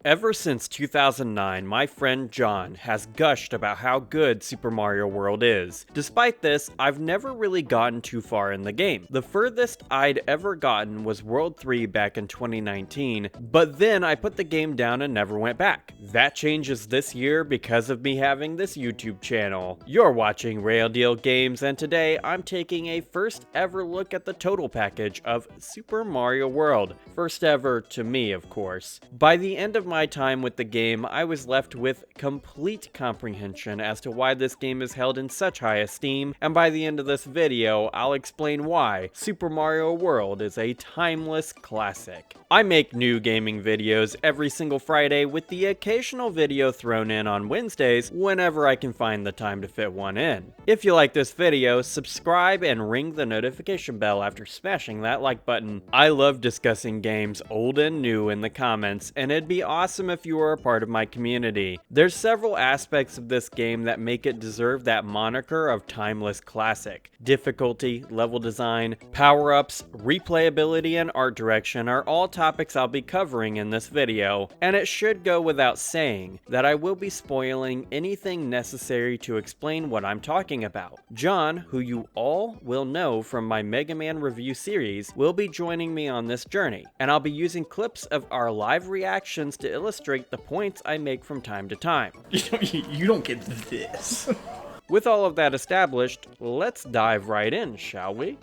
Ever since 2009, my friend John has gushed about how good Super Mario World is. Despite this, I've never really gotten too far in the game. The furthest I'd ever gotten was World 3 back in 2019, but then I put the game down and never went back. That changes this year because of me having this YouTube channel. You're watching Rayl Deal Games, and today I'm taking a first ever look at the total package of Super Mario World. First ever to me, of course. By the end of my time with the game, I was left with complete comprehension as to why this game is held in such high esteem, and by the end of this video, I'll explain why Super Mario World is a timeless classic. I make new gaming videos every single Friday, with the occasional video thrown in on Wednesdays whenever I can find the time to fit one in. If you like this video, subscribe and ring the notification bell after smashing that like button. I love discussing games old and new in the comments, and it'd be awesome if you were a part of my community. There's several aspects of this game that make it deserve that moniker of timeless classic. Difficulty, level design, power-ups, replayability, and art direction are all topics I'll be covering in this video, and it should go without saying that I will be spoiling anything necessary to explain what I'm talking about. John, who you all will know from my Mega Man review series, will be joining me on this journey, and I'll be using clips of our live reactions to illustrate the points I make from time to time. You don't get this. With all of that established, let's dive right in, shall we?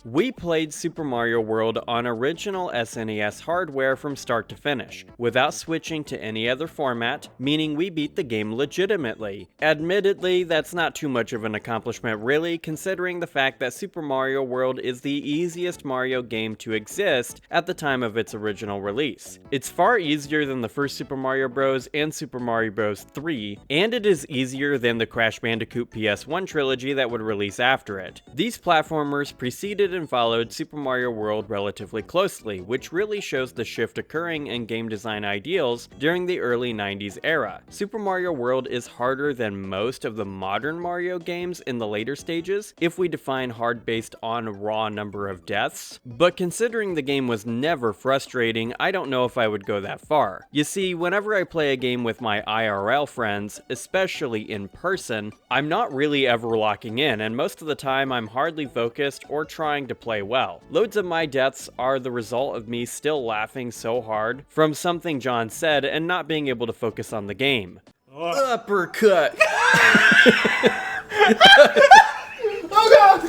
We played Super Mario World on original SNES hardware from start to finish, without switching to any other format, meaning we beat the game legitimately. Admittedly, that's not too much of an accomplishment really, considering the fact that Super Mario World is the easiest Mario game to exist at the time of its original release. It's far easier than the first Super Mario Bros. And Super Mario Bros. 3, and it is easier than the Crash Bandicoot PS1 trilogy that would release after it. These platformers preceded and followed Super Mario World relatively closely, which really shows the shift occurring in game design ideals during the early 90s era. Super Mario World is harder than most of the modern Mario games in the later stages, if we define hard based on raw number of deaths, but considering the game was never frustrating, I don't know if I would go that far. You see, whenever I play a game with my IRL friends, especially in person, I'm not really ever locking in, and most of the time I'm hardly focused or trying to play well. Loads of my deaths are the result of me still laughing so hard from something John said and not being able to focus on the game. Uppercut! Oh god!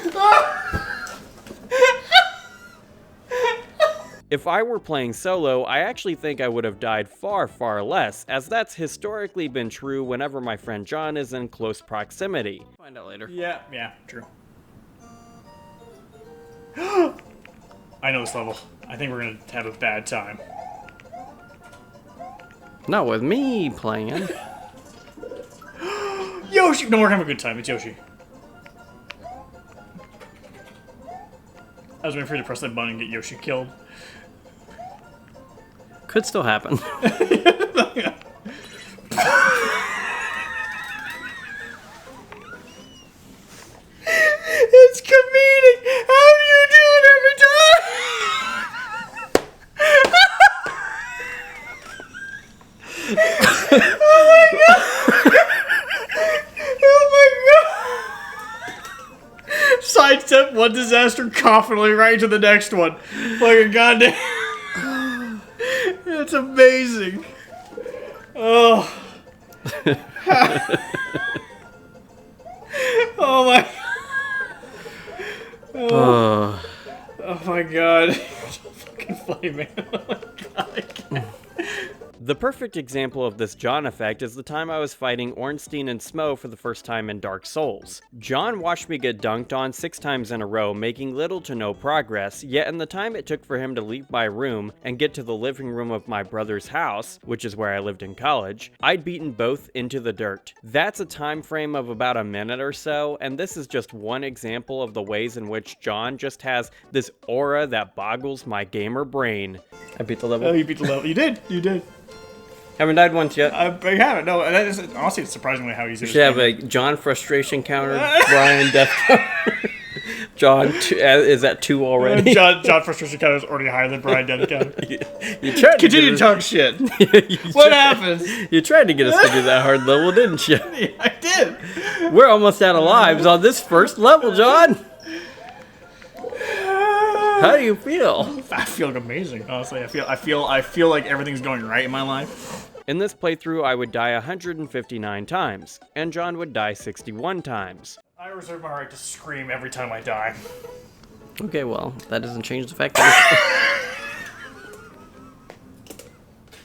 If I were playing solo, I actually think I would have died far, far less, as that's historically been true whenever my friend John is in close proximity. Find out later. Yeah, true. I know this level. I think we're gonna have a bad time. Not with me playing. Yoshi! No, we're having a good time. It's Yoshi. I was waiting for you to press that button and get Yoshi killed. Could still happen. It's comedic! How do you do it every time? Oh my god! Oh my god! Sidestep one disaster confidently right into the next one. Like a goddamn... It's amazing. Oh. Oh my... Oh my god. Fucking funny, man. Oh my god, I can't. The perfect example of this John effect is the time I was fighting Ornstein and Smo for the first time in Dark Souls. John watched me get dunked on 6 times in a row, making little to no progress, yet in the time it took for him to leave my room and get to the living room of my brother's house, which is where I lived in college, I'd beaten both into the dirt. That's a time frame of about a minute or so, and this is just one example of the ways in which John just has this aura that boggles my gamer brain. I beat the level. Oh, you beat the level. You did. Haven't died once yet. I haven't. No, that is, honestly, it's surprisingly how easy it is. Should have a John frustration counter, Brian death counter. John, is that 2 already? John frustration counter is already higher than Brian death counter. You tried to Continue to talk shit. What happens? You tried to get us to do that hard level, didn't you? Yeah, I did. We're almost out of lives on this first level, John. How do you feel? I feel amazing. Honestly, I feel like everything's going right in my life. In this playthrough, I would die 159 times, and John would die 61 times. I reserve my right to scream every time I die. Okay, well, that doesn't change the fact that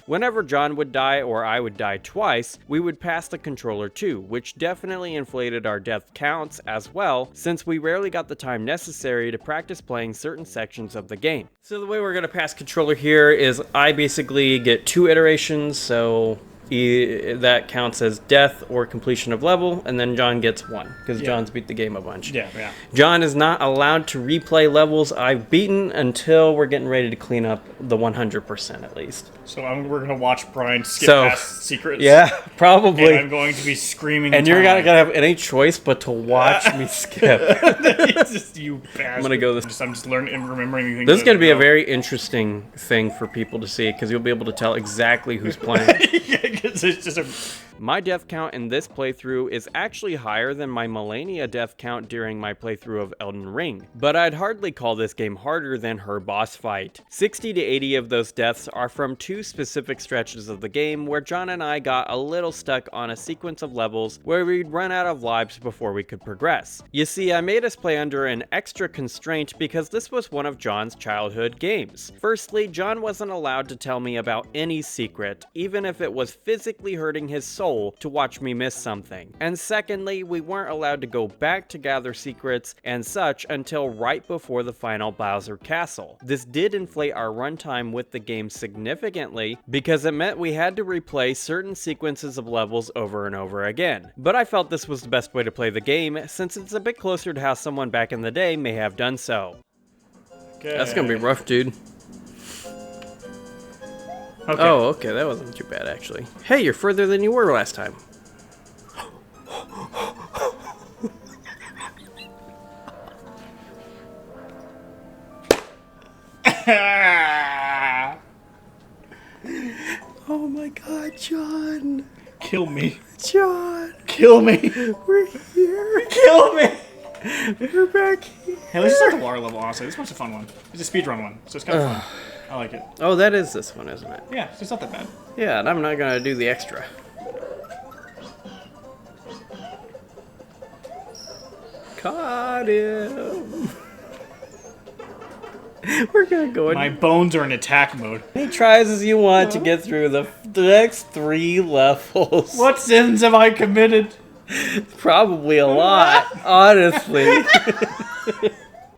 whenever John would die or I would die twice, we would pass the controller too, which definitely inflated our death counts as well, since we rarely got the time necessary to practice playing certain sections of the game. So the way we're going to pass controller here is I basically get 2 iterations, so that counts as death or completion of level, and then John gets 1, because John's beat the game a bunch. Yeah. John is not allowed to replay levels I've beaten until we're getting ready to clean up the 100% at least. So we're going to watch Brian skip past secrets. Yeah, probably. And I'm going to be screaming. And you're not going to have any choice but to watch me skip. It's just, you bastard. I'm going to go this. I'm just learning and remembering these things. This is going to be a very interesting thing for people to see, because you'll be able to tell exactly who's playing. It's just My death count in this playthrough is actually higher than my Melania death count during my playthrough of Elden Ring, but I'd hardly call this game harder than her boss fight. 60 to 80 of those deaths are from 2 specific stretches of the game where John and I got a little stuck on a sequence of levels where we'd run out of lives before we could progress. You see, I made us play under an extra constraint because this was one of John's childhood games. Firstly, John wasn't allowed to tell me about any secret, even if it was physically hurting his soul to watch me miss something. And secondly, we weren't allowed to go back to gather secrets and such until right before the final Bowser Castle. This did inflate our runtime with the game significantly because it meant we had to replay certain sequences of levels over and over again. But I felt this was the best way to play the game since it's a bit closer to how someone back in the day may have done so. Okay. That's gonna be rough, dude. Okay. Oh, okay, that wasn't too bad, actually. Hey, you're further than you were last time. Oh my god, John. Kill me. John. Kill me. We're here. Kill me. We're back here. Hey, let's just start the water level, honestly. This one's a fun one. It's a speedrun one, so it's kind of fun. I like it. Oh, that is this one, isn't it? Yeah, it's not that bad. Yeah, and I'm not gonna do the extra. Caught him. We're gonna go in. My bones are in attack mode. Many tries as you want to get through the next 3 levels. What sins have I committed? Probably a lot, honestly.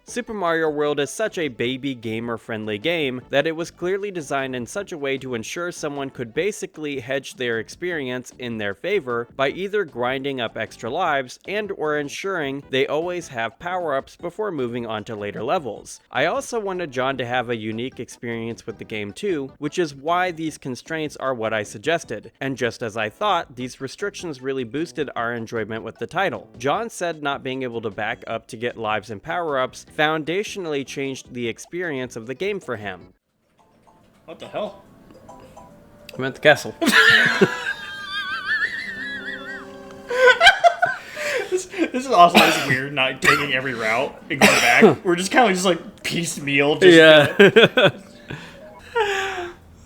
Super Mario World is such a baby gamer-friendly game that it was clearly designed in such a way to ensure someone could basically hedge their experience in their favor by either grinding up extra lives and or ensuring they always have power-ups before moving on to later levels. I also wanted John to have a unique experience with the game too, which is why these constraints are what I suggested, and just as I thought, these restrictions really boosted our enjoyment with the title. John said not being able to back up to get lives and power-ups foundationally changed the experience of the game for him. What the hell? I'm at the castle. This is also just weird, not taking every route and going back. We're just kind of just like piecemeal. Just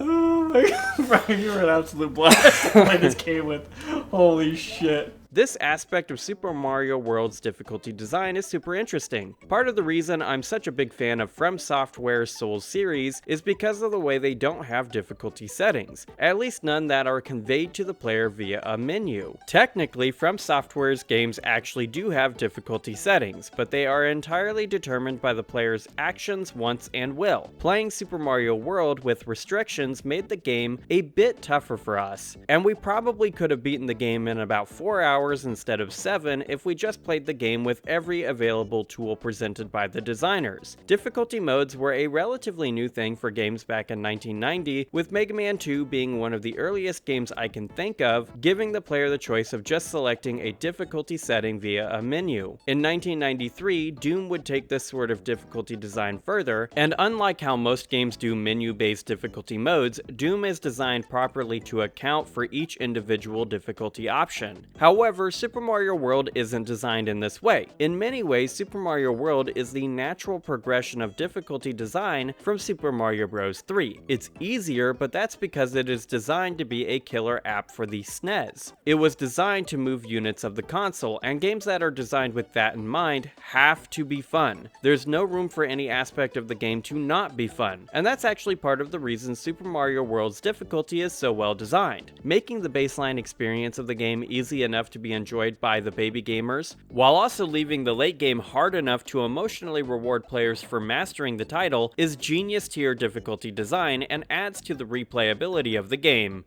oh my god, Brian, you're an absolute blast to play this game with. Holy shit. This aspect of Super Mario World's difficulty design is super interesting. Part of the reason I'm such a big fan of From Software's Souls series is because of the way they don't have difficulty settings, at least none that are conveyed to the player via a menu. Technically, From Software's games actually do have difficulty settings, but they are entirely determined by the player's actions, wants, and will. Playing Super Mario World with restrictions made the game a bit tougher for us, and we probably could have beaten the game in about 4 hours hours instead of 7 if we just played the game with every available tool presented by the designers. Difficulty modes were a relatively new thing for games back in 1990, with Mega Man 2 being one of the earliest games I can think of, giving the player the choice of just selecting a difficulty setting via a menu. In 1993, Doom would take this sort of difficulty design further, and unlike how most games do menu-based difficulty modes, Doom is designed properly to account for each individual difficulty option. However, Super Mario World isn't designed in this way. In many ways, Super Mario World is the natural progression of difficulty design from Super Mario Bros. 3. It's easier, but that's because it is designed to be a killer app for the SNES. It was designed to move units of the console, and games that are designed with that in mind have to be fun. There's no room for any aspect of the game to not be fun, and that's actually part of the reason Super Mario World's difficulty is so well designed, making the baseline experience of the game easy enough to be enjoyed by the baby gamers, while also leaving the late game hard enough to emotionally reward players for mastering the title, is genius tier difficulty design and adds to the replayability of the game.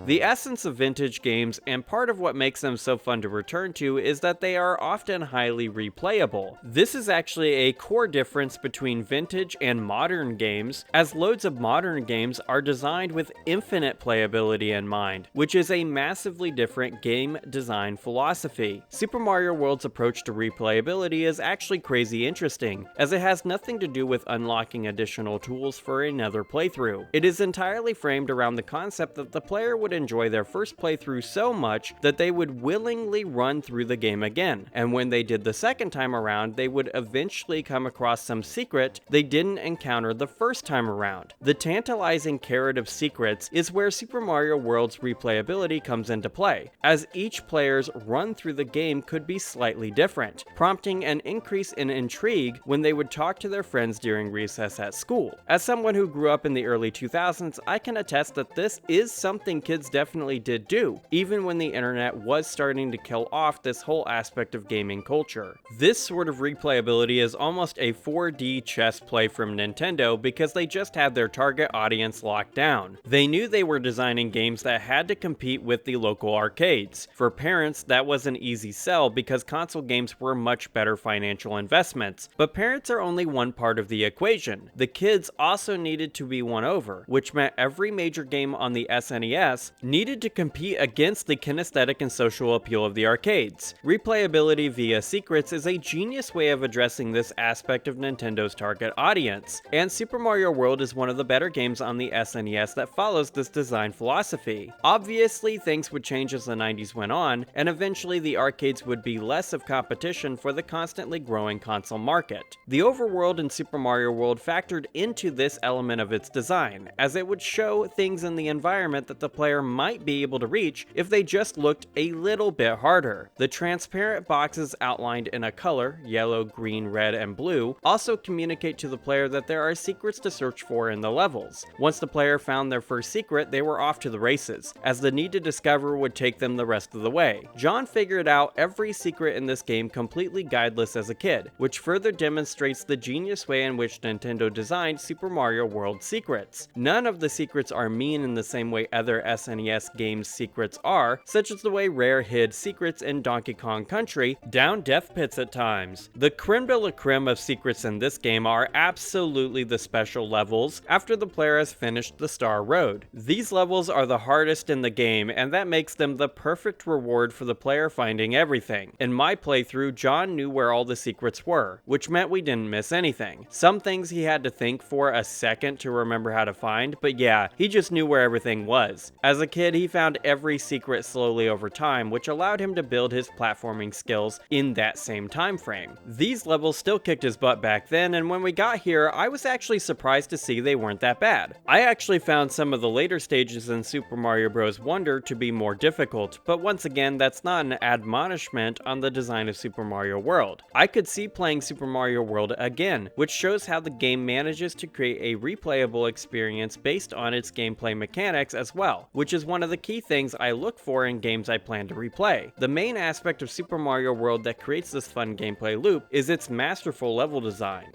The essence of vintage games, and part of what makes them so fun to return to, is that they are often highly replayable. This is actually a core difference between vintage and modern games, as loads of modern games are designed with infinite playability in mind, which is a massively different game design philosophy. Super Mario World's approach to replayability is actually crazy interesting, as it has nothing to do with unlocking additional tools for another playthrough. It is entirely framed around the concept that the player would enjoy their first playthrough so much that they would willingly run through the game again, and when they did the second time around, they would eventually come across some secret they didn't encounter the first time around. The tantalizing carrot of secrets is where Super Mario World's replayability comes into play, as each player's run through the game could be slightly different, prompting an increase in intrigue when they would talk to their friends during recess at school. As someone who grew up in the early 2000s, I can attest that this is something kids definitely did do, even when the internet was starting to kill off this whole aspect of gaming culture. This sort of replayability is almost a 4D chess play from Nintendo because they just had their target audience locked down. They knew they were designing games that had to compete with the local arcades. For parents, that was an easy sell because console games were much better financial investments, but parents are only one part of the equation. The kids also needed to be won over, which meant every major game on the SNES needed to compete against the kinesthetic and social appeal of the arcades. Replayability via secrets is a genius way of addressing this aspect of Nintendo's target audience, and Super Mario World is one of the better games on the SNES that follows this design philosophy. Obviously, things would change as the 90s went on, and eventually the arcades would be less of competition for the constantly growing console market. The overworld in Super Mario World factored into this element of its design, as it would show things in the environment that the player might be able to reach if they just looked a little bit harder. The transparent boxes outlined in a color, yellow, green, red, and blue, also communicate to the player that there are secrets to search for in the levels. Once the player found their first secret, they were off to the races, as the need to discover would take them the rest of the way. John figured out every secret in this game completely guideless as a kid, which further demonstrates the genius way in which Nintendo designed Super Mario World secrets. None of the secrets are mean in the same way other SNES games secrets are, such as the way Rare hid secrets in Donkey Kong Country down death pits at times. The creme de la creme of secrets in this game are absolutely the special levels after the player has finished the Star Road. These levels are the hardest in the game, and that makes them the perfect reward for the player finding everything. In my playthrough, John knew where all the secrets were, which meant we didn't miss anything. Some things he had to think for a second to remember how to find, but yeah, he just knew where everything was. As a kid, he found every secret slowly over time, which allowed him to build his platforming skills in that same time frame. These levels still kicked his butt back then, and when we got here, I was actually surprised to see they weren't that bad. I actually found some of the later stages in Super Mario Bros. Wonder to be more difficult, but once again, that's not an admonishment on the design of Super Mario World. I could see playing Super Mario World again, which shows how the game manages to create a replayable experience based on its gameplay mechanics as well, which is one of the key things I look for in games I plan to replay. The main aspect of Super Mario World that creates this fun gameplay loop is its masterful level design.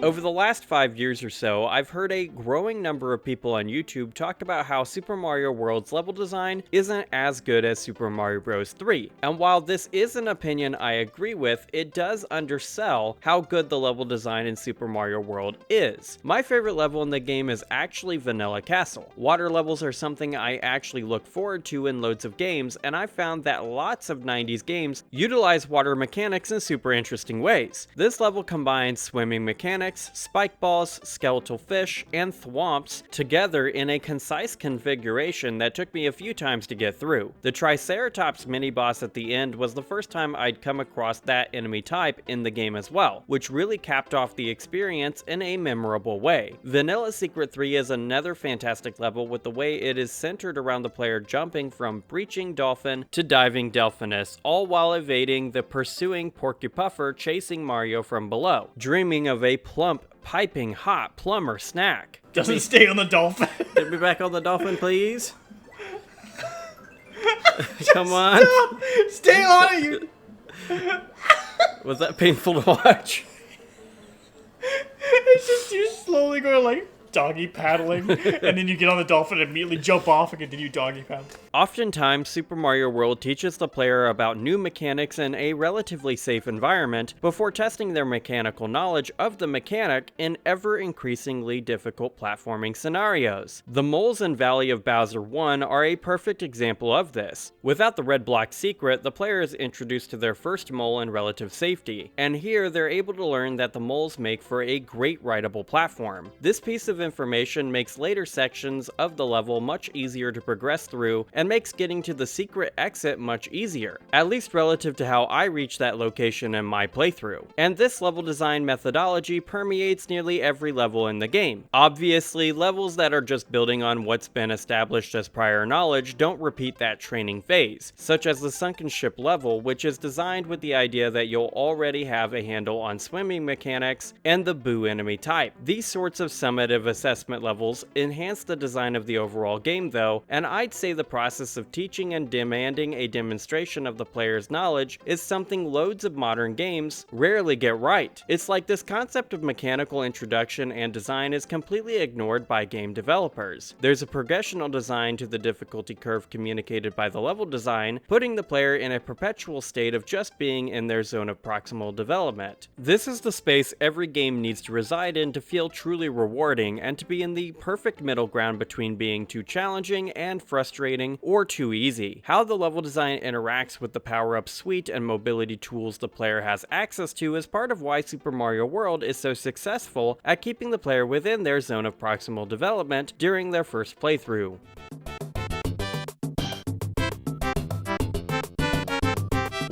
Over the last 5 years or so, I've heard a growing number of people on YouTube talk about how Super Mario World's level design isn't as good as Super Mario Bros. 3. And while this is an opinion I agree with, it does undersell how good the level design in Super Mario World is. My favorite level in the game is actually Vanilla Castle. Water levels are something I actually look forward to in loads of games, and I found that lots of 90s games utilize water mechanics in super interesting ways. This level combines swimming mechanics, spike balls, skeletal fish, and thwomps together in a concise configuration that took me a few times to get through. The Triceratops mini-boss at the end was the first time I'd come across that enemy type in the game as well, which really capped off the experience in a memorable way. Vanilla Secret 3 is another fantastic level with the way it is centered around the player jumping from breaching dolphin to diving delphinus, all while evading the pursuing Porcupuffer chasing Mario from below, dreaming of a plump, piping hot plumber snack. Doesn't stay on the dolphin. Get me back on the dolphin, please. Come on. Stop. Stay on it, you. Was that painful to watch? It's just you slowly going like doggy paddling, and then you get on the dolphin and immediately jump off and continue doggy paddling. Oftentimes, Super Mario World teaches the player about new mechanics in a relatively safe environment before testing their mechanical knowledge of the mechanic in ever-increasingly difficult platforming scenarios. The moles in Valley of Bowser 1 are a perfect example of this. Without the red block secret, the player is introduced to their first mole in relative safety, and here they're able to learn that the moles make for a great rideable platform. This piece of information makes later sections of the level much easier to progress through and makes getting to the secret exit much easier, at least relative to how I reached that location in my playthrough. And this level design methodology permeates nearly every level in the game. Obviously, levels that are just building on what's been established as prior knowledge don't repeat that training phase, such as the Sunken Ship level, which is designed with the idea that you'll already have a handle on swimming mechanics and the Boo enemy type. These sorts of summative assessment levels enhance the design of the overall game though, and I'd say the process of teaching and demanding a demonstration of the player's knowledge is something loads of modern games rarely get right. It's like this concept of mechanical introduction and design is completely ignored by game developers. There's a progressional design to the difficulty curve communicated by the level design, putting the player in a perpetual state of just being in their zone of proximal development. This is the space every game needs to reside in to feel truly rewarding and to be in the perfect middle ground between being too challenging and frustrating or too easy. How the level design interacts with the power-up suite and mobility tools the player has access to is part of why Super Mario World is so successful at keeping the player within their zone of proximal development during their first playthrough.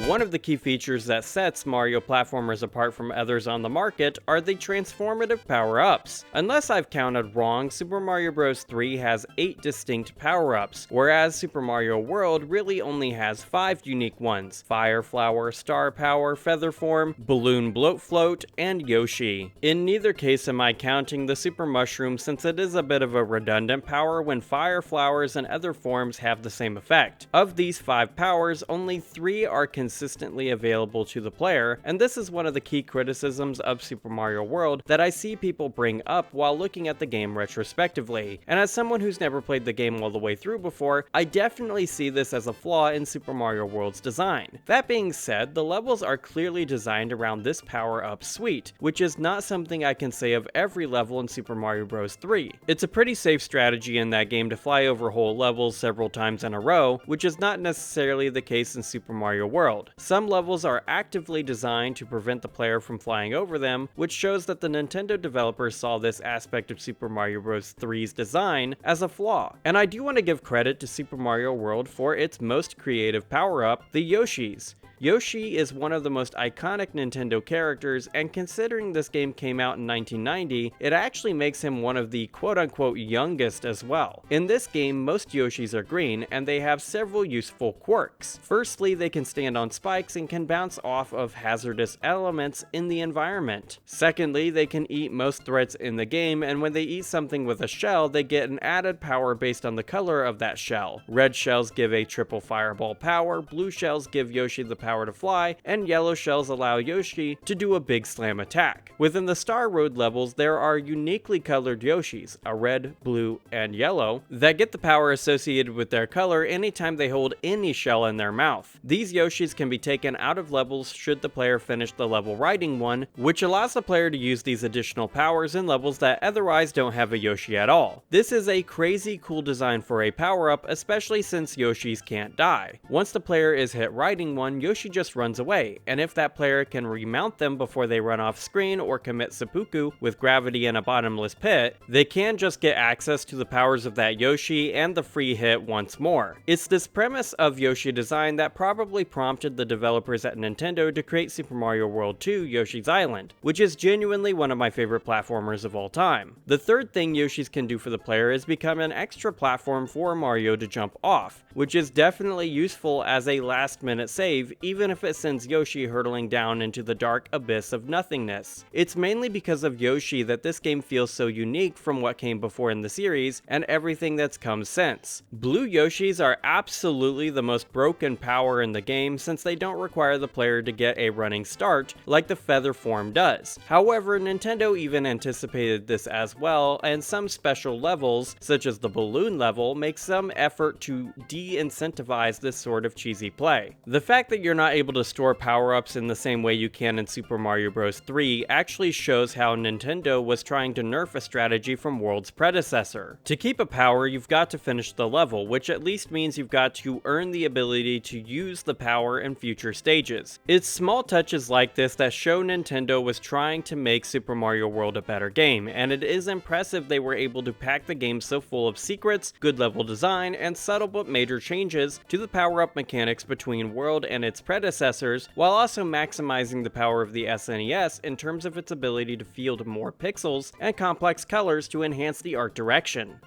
One of the key features that sets Mario platformers apart from others on the market are the transformative power-ups. Unless I've counted wrong, Super Mario Bros. 3 has 8 distinct power-ups, whereas Super Mario World really only has 5 unique ones: Fire Flower, Star Power, Feather Form, Balloon Bloat Float, and Yoshi. In neither case am I counting the Super Mushroom, since it is a bit of a redundant power when Fire Flowers and other forms have the same effect. Of these 5 powers, only 3 are consistently available to the player, and this is one of the key criticisms of Super Mario World that I see people bring up while looking at the game retrospectively. And as someone who's never played the game all the way through before, I definitely see this as a flaw in Super Mario World's design. That being said, the levels are clearly designed around this power-up suite, which is not something I can say of every level in Super Mario Bros. 3. It's a pretty safe strategy in that game to fly over whole levels several times in a row, which is not necessarily the case in Super Mario World. Some levels are actively designed to prevent the player from flying over them, which shows that the Nintendo developers saw this aspect of Super Mario Bros. 3's design as a flaw. And I do want to give credit to Super Mario World for its most creative power-up, the Yoshis. Yoshi is one of the most iconic Nintendo characters, and considering this game came out in 1990, it actually makes him one of the quote-unquote youngest as well. In this game, most Yoshis are green, and they have several useful quirks. Firstly, they can stand on spikes and can bounce off of hazardous elements in the environment. Secondly, they can eat most threats in the game, and when they eat something with a shell, they get an added power based on the color of that shell. Red shells give a triple fireball power, blue shells give Yoshi the power power to fly, and yellow shells allow Yoshi to do a big slam attack. Within the Star Road levels, there are uniquely colored Yoshis, a red, blue, and yellow, that get the power associated with their color anytime they hold any shell in their mouth. These Yoshis can be taken out of levels should the player finish the level riding one, which allows the player to use these additional powers in levels that otherwise don't have a Yoshi at all. This is a crazy cool design for a power-up, especially since Yoshis can't die. Once the player is hit riding one, Yoshi just runs away, and if that player can remount them before they run off screen or commit seppuku with gravity in a bottomless pit, they can just get access to the powers of that Yoshi and the free hit once more. It's this premise of Yoshi design that probably prompted the developers at Nintendo to create Super Mario World 2 Yoshi's Island, which is genuinely one of my favorite platformers of all time. The third thing Yoshis can do for the player is become an extra platform for Mario to jump off, which is definitely useful as a last-minute save, even if it sends Yoshi hurtling down into the dark abyss of nothingness. It's mainly because of Yoshi that this game feels so unique from what came before in the series and everything that's come since. Blue Yoshis are absolutely the most broken power in the game since they don't require the player to get a running start like the feather form does. However, Nintendo even anticipated this as well, and some special levels, such as the balloon level, make some effort to de-incentivize this sort of cheesy play. The fact that you're not able to store power-ups in the same way you can in Super Mario Bros. 3 actually shows how Nintendo was trying to nerf a strategy from World's predecessor. To keep a power, you've got to finish the level, which at least means you've got to earn the ability to use the power in future stages. It's small touches like this that show Nintendo was trying to make Super Mario World a better game, and it is impressive they were able to pack the game so full of secrets, good level design, and subtle but major changes to the power-up mechanics between World and its predecessors, while also maximizing the power of the SNES in terms of its ability to field more pixels and complex colors to enhance the art direction.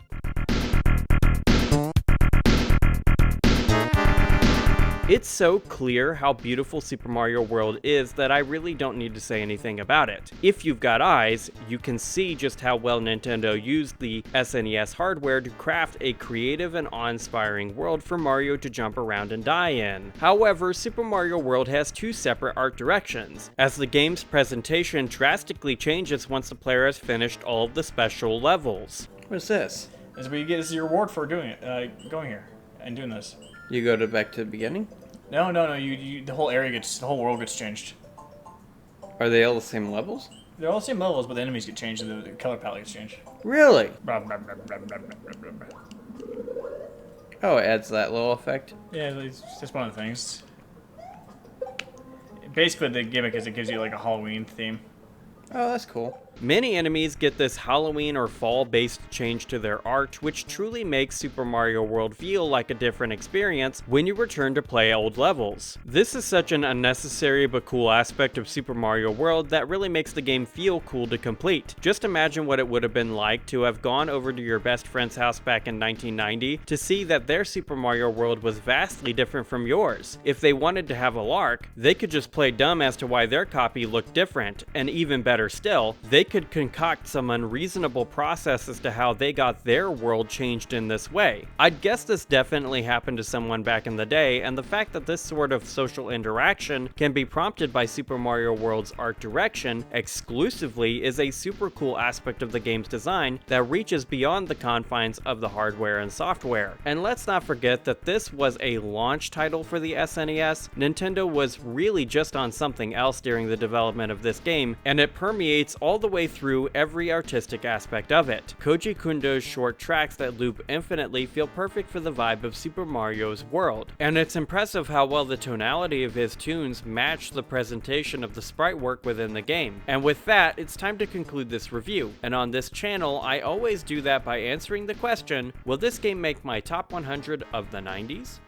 It's so clear how beautiful Super Mario World is that I really don't need to say anything about it. If you've got eyes, you can see just how well Nintendo used the SNES hardware to craft a creative and awe-inspiring world for Mario to jump around and die in. However, Super Mario World has two separate art directions, as the game's presentation drastically changes once the player has finished all of the special levels. What's this? This is what you get as your reward for doing it, going here and doing this. You go back to the beginning? No. The whole the whole world gets changed. Are they all the same levels? They're all the same levels, but the enemies get changed and the color palette gets changed. Really? Blah, blah, blah, blah, blah, blah, blah, blah. Oh, it adds that little effect? Yeah, it's just one of the things. Basically, the gimmick is it gives you like a Halloween theme. Oh, that's cool. Many enemies get this Halloween or fall-based change to their art, which truly makes Super Mario World feel like a different experience when you return to play old levels. This is such an unnecessary but cool aspect of Super Mario World that really makes the game feel cool to complete. Just imagine what it would have been like to have gone over to your best friend's house back in 1990 to see that their Super Mario World was vastly different from yours. If they wanted to have a lark, they could just play dumb as to why their copy looked different, and even better still, they could concoct some unreasonable process as to how they got their world changed in this way. I'd guess this definitely happened to someone back in the day, and the fact that this sort of social interaction can be prompted by Super Mario World's art direction exclusively is a super cool aspect of the game's design that reaches beyond the confines of the hardware and software. And let's not forget that this was a launch title for the SNES. Nintendo was really just on something else during the development of this game, and it permeates all the way through every artistic aspect of it. Koji Kondo's short tracks that loop infinitely feel perfect for the vibe of Super Mario's world, and it's impressive how well the tonality of his tunes match the presentation of the sprite work within the game. And with that, it's time to conclude this review, and on this channel, I always do that by answering the question, will this game make my top 100 of the 90s?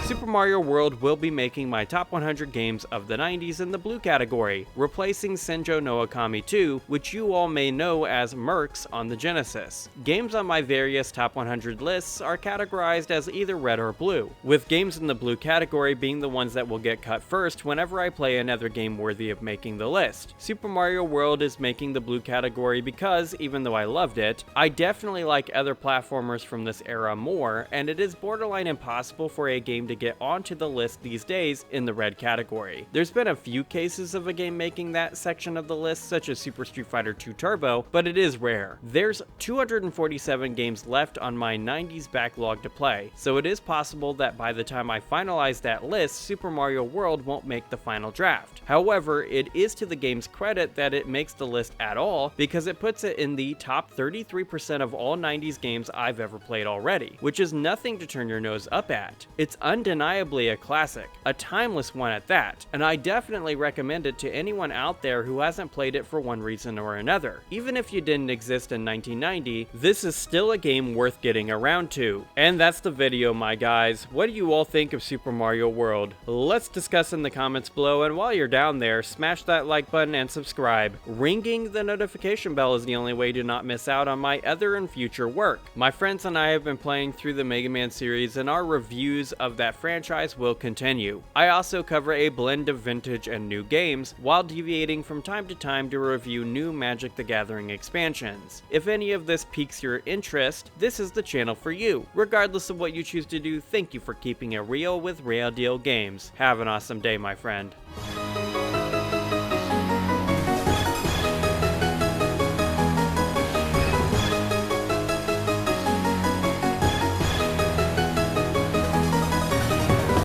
Super Mario World will be making my top 100 games of the 90s in the blue category, replacing Senjo no Akami 2, which you all may know as Mercs on the Genesis. Games on my various top 100 lists are categorized as either red or blue, with games in the blue category being the ones that will get cut first whenever I play another game worthy of making the list. Super Mario World is making the blue category because, even though I loved it, I definitely like other platformers from this era more, and it is borderline impossible for a game to get onto the list these days in the red category. There's been a few cases of a game making that section of the list, such as Super Street Fighter 2 Turbo, but it is rare. There's 247 games left on my 90s backlog to play, so it is possible that by the time I finalize that list, Super Mario World won't make the final draft. However, it is to the game's credit that it makes the list at all, because it puts it in the top 33% of all 90s games I've ever played already, which is nothing to turn your nose up at. It's undeniably a classic, a timeless one at that, and I definitely recommend it to anyone out there who hasn't played it for one reason or another. Even if you didn't exist in 1990, this is still a game worth getting around to. And that's the video, my guys. What do you all think of Super Mario World? Let's discuss in the comments below, and while you're down there, smash that like button and subscribe. Ringing the notification bell is the only way to not miss out on my other and future work. My friends and I have been playing through the Mega Man series, and our reviews of that franchise will continue. I also cover a blend of vintage and new games, while deviating from time to time to review new Magic the Gathering expansions. If any of this piques your interest, this is the channel for you. Regardless of what you choose to do, thank you for keeping it real with Rayl Deal Games. Have an awesome day, my friend.